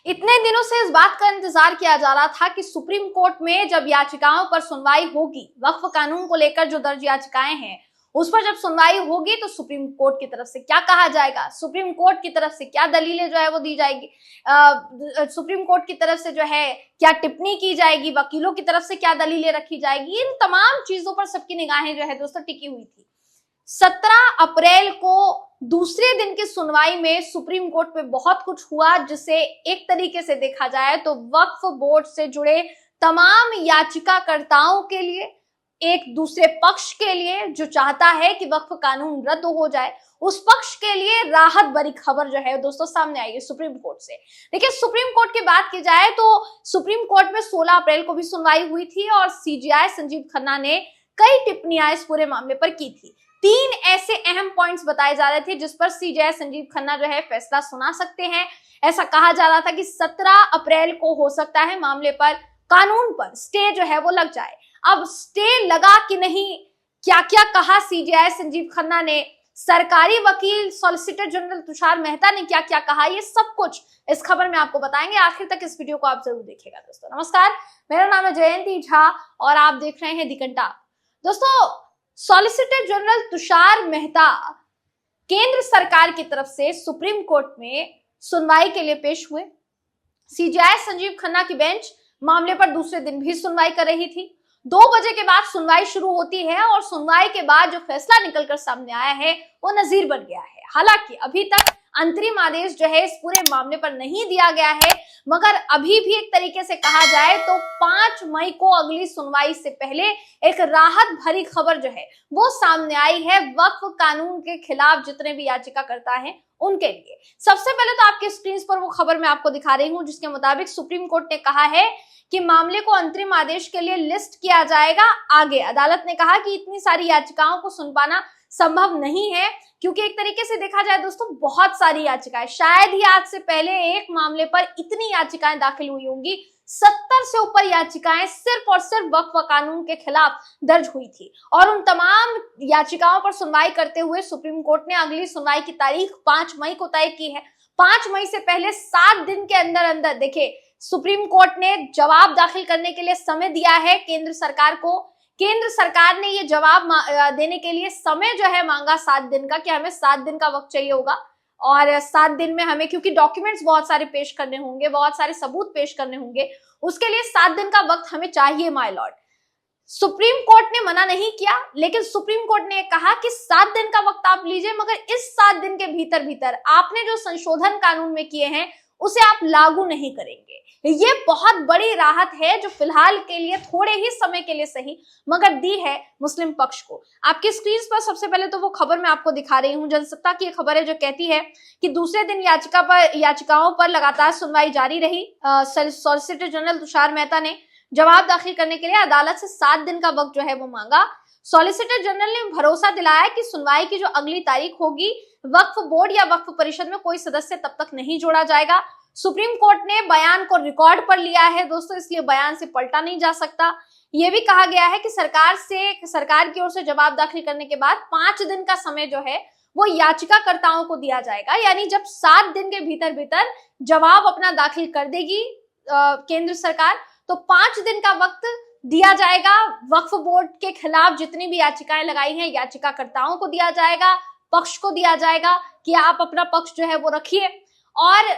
इतने दिनों से इस बात का इंतजार किया जा रहा था कि सुप्रीम कोर्ट में जब याचिकाओं पर सुनवाई होगी, वक्फ कानून को लेकर जो दर्ज याचिकाएं हैं उस पर जब सुनवाई होगी तो सुप्रीम कोर्ट की तरफ से क्या कहा जाएगा, सुप्रीम कोर्ट की तरफ से क्या दलीलें जो है वो दी जाएगी, सुप्रीम कोर्ट की तरफ से जो है क्या टिप्पणी की जाएगी, वकीलों की तरफ से क्या दलीलें रखी जाएगी, इन तमाम चीजों पर सबकी निगाहें जो है दोस्तों टिकी हुई थी। 17 अप्रैल को दूसरे दिन की सुनवाई में सुप्रीम कोर्ट में बहुत कुछ हुआ, जिसे एक तरीके से देखा जाए तो वक्फ बोर्ड से जुड़े तमाम याचिकाकर्ताओं के लिए, एक दूसरे पक्ष के लिए जो चाहता है कि वक्फ कानून रद्द हो जाए, उस पक्ष के लिए राहत भरी खबर जो है दोस्तों सामने आई है सुप्रीम कोर्ट से। देखिए, सुप्रीम कोर्ट की बात की जाए तो सुप्रीम कोर्ट में 16 अप्रैल को भी सुनवाई हुई थी और सीजेआई संजीव खन्ना ने कई टिप्पणियां इस पूरे मामले पर की थी। 3 ऐसे अहम पॉइंट्स बताए जा रहे थे जिस पर सीजेआई संजीव खन्ना जो है फैसला सुना सकते हैं। ऐसा कहा जा रहा था कि 17 अप्रैल को हो सकता है मामले पर, कानून पर स्टे जो है वो लग जाए। अब स्टे लगा कि नहीं, क्या क्या कहा सीजेआई संजीव खन्ना ने, सरकारी वकील सॉलिसिटर जनरल तुषार मेहता ने क्या क्या कहा, ये सब कुछ इस खबर में आपको बताएंगे। आखिर तक इस वीडियो को आप जरूर देखिएगा। दोस्तों नमस्कार, मेरा नाम है जयंती झा और आप देख रहे हैं दी घंटा। दोस्तों, सॉलिसिटर जनरल तुषार मेहता केंद्र सरकार की तरफ से सुप्रीम कोर्ट में सुनवाई के लिए पेश हुए। सीजेआई संजीव खन्ना की बेंच मामले पर दूसरे दिन भी सुनवाई कर रही थी। 2 बजे के बाद सुनवाई शुरू होती है और सुनवाई के बाद जो फैसला निकलकर सामने आया है वो नजीर बन गया है। हालांकि अभी तक अंतरिम आदेश जो है इस पूरे मामले पर नहीं दिया गया है, मगर अभी भी एक तरीके से कहा जाए तो 5 मई को अगली सुनवाई से पहले एक राहत भरी खबर जो है वो सामने आई है वक्फ कानून के खिलाफ जितने भी याचिकाकर्ता हैं उनके लिए। सबसे पहले तो आपके स्क्रीन पर वो खबर मैं आपको दिखा रही हूं, जिसके मुताबिक सुप्रीम कोर्ट ने कहा है कि मामले को अंतरिम आदेश के लिए लिस्ट किया जाएगा आगे। अदालत ने कहा कि इतनी सारी याचिकाओं को सुन पाना संभव नहीं है, क्योंकि एक तरीके से देखा जाए दोस्तों बहुत सारी याचिकाएं, शायद ही आज से पहले एक मामले पर इतनी याचिकाएं दाखिल हुई होंगी। 70 से ऊपर याचिकाएं सिर्फ और सिर्फ वक्फ कानून के खिलाफ दर्ज हुई थी और उन तमाम याचिकाओं पर सुनवाई करते हुए सुप्रीम कोर्ट ने अगली सुनवाई की तारीख 5 मई को तय की है। 5 मई से पहले 7 दिन के अंदर अंदर देखिए सुप्रीम कोर्ट ने जवाब दाखिल करने के लिए समय दिया है केंद्र सरकार को। केंद्र सरकार ने ये जवाब देने के लिए समय जो है मांगा 7 दिन का, कि हमें 7 दिन का वक्त चाहिए होगा और 7 दिन में हमें, क्योंकि डॉक्यूमेंट्स बहुत सारे पेश करने होंगे, बहुत सारे सबूत पेश करने होंगे, उसके लिए 7 दिन का वक्त हमें चाहिए माय लॉर्ड। सुप्रीम कोर्ट ने मना नहीं किया, लेकिन सुप्रीम कोर्ट ने कहा कि 7 दिन का वक्त आप लीजिए, मगर इस 7 दिन के भीतर भीतर आपने जो संशोधन कानून में किए हैं उसे आप लागू नहीं करेंगे। ये बहुत बड़ी राहत है जो फिलहाल के लिए, थोड़े ही समय के लिए सही, मगर दी है मुस्लिम पक्ष को। आपकी स्क्रीन पर सबसे पहले तो वो खबर मैं आपको दिखा रही हूँ, जनसत्ता की खबर है जो कहती है कि दूसरे दिन याचिकाओं पर लगातार सुनवाई जारी रही। सॉलिसिटर जनरल तुषार मेहता ने जवाब दाखिल करने के लिए अदालत से 7 दिन का वक्त जो है वो मांगा। सॉलिसिटर जनरल ने भरोसा दिलाया कि सुनवाई की जो अगली तारीख होगी, वक्फ बोर्ड या वक्फ परिषद में कोई सदस्य तब तक नहीं जोड़ा जाएगा। सुप्रीम कोर्ट ने बयान को रिकॉर्ड पर लिया है दोस्तों, इसलिए बयान से पलटा नहीं जा सकता। यह भी कहा गया है कि सरकार की ओर से जवाब दाखिल करने के बाद 5 दिन का समय जो है वो याचिकाकर्ताओं को दिया जाएगा। यानी जब 7 दिन के भीतर भीतर जवाब अपना दाखिल कर देगी केंद्र सरकार, तो 5 दिन का वक्त दिया जाएगा। वक्फ बोर्ड के खिलाफ जितनी भी याचिकाएं लगाई हैं याचिकाकर्ताओं को दिया जाएगा, पक्ष को दिया जाएगा कि आप अपना पक्ष जो है वो रखिए, और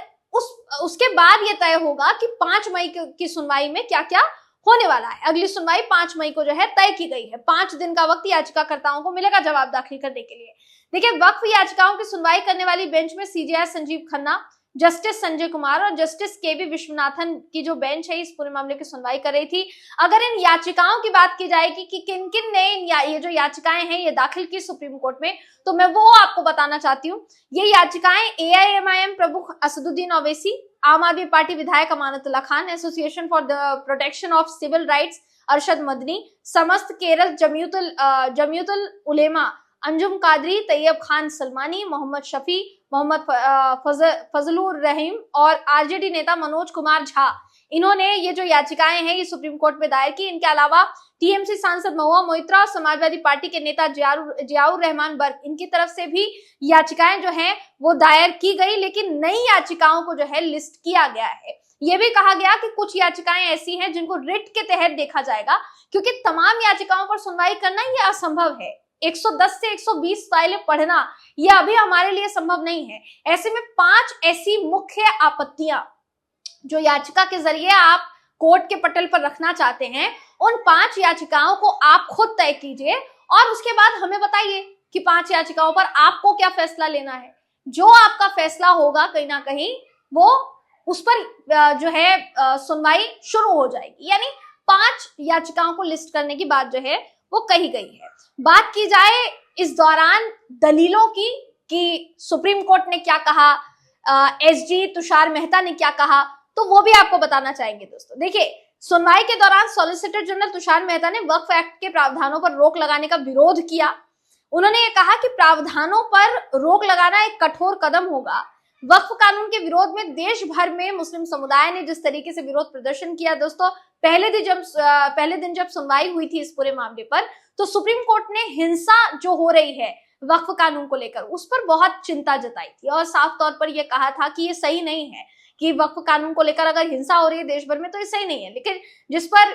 उसके बाद ये तय होगा कि 5 मई की सुनवाई में क्या क्या होने वाला है। अगली सुनवाई 5 मई को जो है तय की गई है। 5 दिन का वक्त याचिकाकर्ताओं को मिलेगा जवाब दाखिल करने के लिए। देखिए, वक्फ याचिकाओं की सुनवाई करने वाली बेंच में सीजेआई संजीव खन्ना, जस्टिस संजय कुमार और जस्टिस केवी विश्वनाथन की जो बेंच है इस पूरे मामले की सुनवाई कर रही थी। अगर इन याचिकाओं की बात की जाएगी कि किन किन ने ये जो याचिकाएं हैं ये दाखिल की सुप्रीम कोर्ट में, तो मैं वो आपको बताना चाहती हूँ। ये याचिकाएं एआईएमआईएम प्रमुख असदुद्दीन ओवैसी, आम आदमी पार्टी विधायक Amanatullah Khan, Association for the Protection of Civil Rights Arshad Madani, Samastha Kerala Jamiatul उलेमा अंजुम कादरी, तैयब खान सलमानी, मोहम्मद शफी, मोहम्मद फजलुर रहीम और आरजेडी नेता मनोज कुमार झा, इन्होंने ये जो याचिकाएं हैं ये सुप्रीम कोर्ट में दायर की। इनके अलावा टीएमसी सांसद महुआ मोइत्रा और समाजवादी पार्टी के नेता जियाउर रहमान बर्क, इनकी तरफ से भी याचिकाएं जो हैं वो दायर की गई, लेकिन नई याचिकाओं को जो है लिस्ट किया गया है। ये भी कहा गया कि कुछ याचिकाएं ऐसी हैं जिनको रिट के तहत देखा जाएगा, क्योंकि तमाम याचिकाओं पर सुनवाई करना ये असंभव है। 110 से 120 फाइलें पढ़ना ये अभी हमारे लिए संभव नहीं है। ऐसे में 5 ऐसी मुख्य आपत्तियां जो याचिका के जरिए आप कोर्ट के पटल पर रखना चाहते हैं, उन 5 याचिकाओं को आप खुद तय कीजिए और उसके बाद हमें बताइए कि 5 याचिकाओं पर आपको क्या फैसला लेना है। जो आपका फैसला होगा कहीं ना कहीं वो उस पर जो है सुनवाई शुरू हो जाएगी। यानी 5 याचिकाओं को लिस्ट करने की बात जो है वो कही गई है। बात की जाए इस दौरान दलीलों की कि सुप्रीम कोर्ट ने क्या कहा, एसजी तुषार मेहता ने क्या कहा, तो वो भी आपको बताना चाहेंगे दोस्तों। देखिए, सुनवाई के दौरान सॉलिसिटर जनरल तुषार मेहता ने वक्फ एक्ट के प्रावधानों पर रोक लगाने का विरोध किया। उन्होंने ये कहा कि प्रावधानों पर रोक लगाना एक कठोर कदम होगा। वक्फ कानून के विरोध में देश भर में मुस्लिम समुदाय ने जिस तरीके से विरोध प्रदर्शन किया दोस्तों, पहले दिन जब सुनवाई हुई थी इस पूरे मामले पर, तो सुप्रीम कोर्ट ने हिंसा जो हो रही है वक्फ कानून को लेकर उस पर बहुत चिंता जताई थी और साफ तौर पर यह कहा था कि ये सही नहीं है कि वक्फ कानून को लेकर अगर हिंसा हो रही है देश भर में तो ये सही नहीं है। लेकिन जिस पर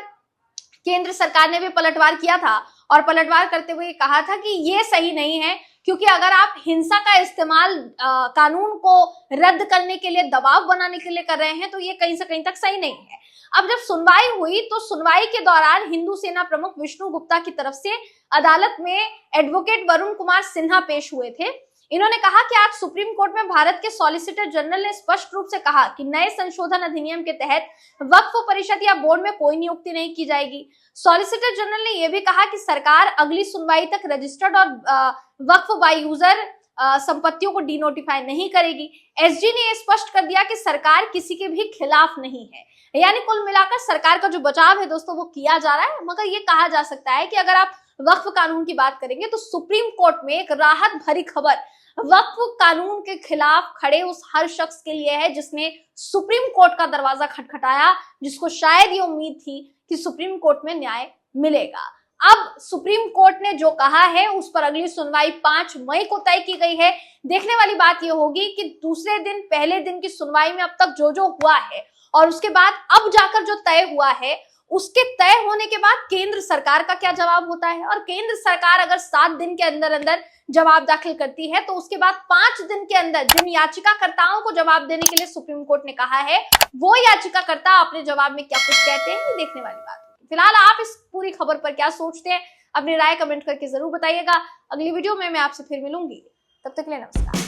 केंद्र सरकार ने भी पलटवार किया था और पलटवार करते हुए कहा था कि ये सही नहीं है, क्योंकि अगर आप हिंसा का इस्तेमाल कानून को रद्द करने के लिए, दबाव बनाने के लिए कर रहे हैं तो ये कहीं से कहीं तक सही नहीं है। अब जब सुनवाई हुई तो सुनवाई के दौरान हिंदू सेना प्रमुख विष्णु गुप्ता की तरफ से अदालत में एडवोकेट वरुण कुमार सिन्हा पेश हुए थे। इन्होंने कहा कि आज सुप्रीम कोर्ट में भारत के सॉलिसिटर जनरल ने स्पष्ट रूप से कहा कि नए संशोधन अधिनियम के तहत वक्फ परिषद या बोर्ड में कोई नियुक्ति नहीं की जाएगी। सॉलिसिटर जनरल ने यह भी कहा कि सरकार अगली सुनवाई तक रजिस्टर्ड और वक्फ बाय यूजर संपत्तियों को डिनोटिफाई नहीं करेगी। एसजी ने यह स्पष्ट कर दिया कि सरकार किसी के भी खिलाफ नहीं है। यानी कुल मिलाकर सरकार का जो बचाव है दोस्तों वो किया जा रहा है। मगर ये कहा जा सकता है कि अगर आप वक्फ कानून की बात करेंगे तो सुप्रीम कोर्ट में एक राहत भरी खबर वक्फ कानून के खिलाफ खड़े उस हर शख्स के लिए है जिसने सुप्रीम कोर्ट का दरवाजा खटखटाया, जिसको शायद ये उम्मीद थी कि सुप्रीम कोर्ट में न्याय मिलेगा। अब सुप्रीम कोर्ट ने जो कहा है उस पर अगली सुनवाई 5 मई को तय की गई है। देखने वाली बात यह होगी कि दूसरे दिन, पहले दिन की सुनवाई में अब तक जो हुआ है और उसके बाद अब जाकर जो तय हुआ है, उसके तय होने के बाद केंद्र सरकार का क्या जवाब होता है। और केंद्र सरकार अगर 7 दिन के अंदर अंदर जवाब दाखिल करती है तो उसके बाद 5 दिन के अंदर जिन याचिकाकर्ताओं को जवाब देने के लिए सुप्रीम कोर्ट ने कहा है, वो याचिकाकर्ता अपने जवाब में क्या कुछ कहते हैं, ये देखने वाली बात होगी। फिलहाल आप इस पूरी खबर पर क्या सोचते हैं, अपनी राय कमेंट करके जरूर बताइएगा। अगली वीडियो में मैं आपसे फिर मिलूंगी, तब तक के लिए नमस्कार।